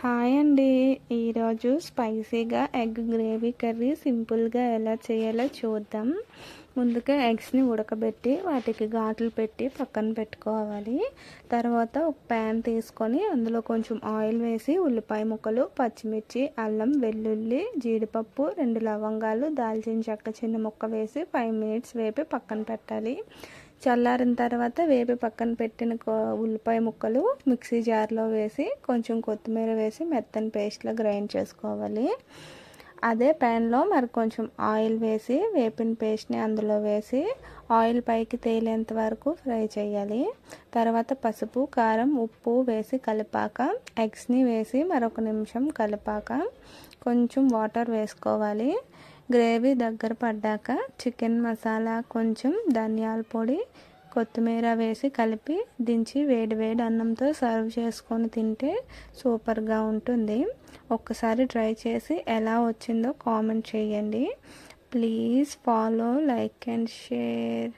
Hi అండి. ఈరోజు స్పైసీగా ఎగ్ గ్రేవీ కర్రీ సింపుల్గా ఎలా చేయాలో చూద్దాం. ముందుగా ఎగ్స్ని ఉడకబెట్టి వాటికి ఘాట్లు పెట్టి పక్కన పెట్టుకోవాలి. తర్వాత ఒక ప్యాన్ తీసుకొని అందులో కొంచెం ఆయిల్ వేసి ఉల్లిపాయ ముక్కలు, పచ్చిమిర్చి, అల్లం, వెల్లుల్లి, జీడిపప్పు, 2 లవంగాలు, దాల్చిన చెక్క చిన్న ముక్క వేసి 5 మినిట్స్ వేపి పక్కన పెట్టాలి. చల్లారిన తర్వాత వేపి పక్కన పెట్టిన ఉల్లిపాయ ముక్కలు మిక్సీ జార్లో వేసి కొంచెం కొత్తిమీర వేసి మెత్తని పేస్ట్లో గ్రైండ్ చేసుకోవాలి. అదే ప్యాన్లో మరి కొంచెం ఆయిల్ వేసి వేపిన పేస్ట్ని అందులో వేసి ఆయిల్ పైకి తేలేంత వరకు ఫ్రై చేయాలి. తర్వాత పసుపు, కారం, ఉప్పు వేసి కలిపాక ఎగ్స్ని వేసి మరొక నిమిషం కలిపాక కొంచెం వాటర్ వేసుకోవాలి. గ్రేవీ దగ్గర పడ్డాక చికెన్ మసాలా, కొంచెం ధనియాల పొడి, కొత్తిమీర వేసి కలిపి దించి వేడి వేడి అన్నంతో సర్వ్ చేసుకొని తింటే సూపర్గా ఉంటుంది. ఒక్కసారి ట్రై చేసి ఎలా వచ్చిందో కామెంట్ చేయండి. Please follow, like and share.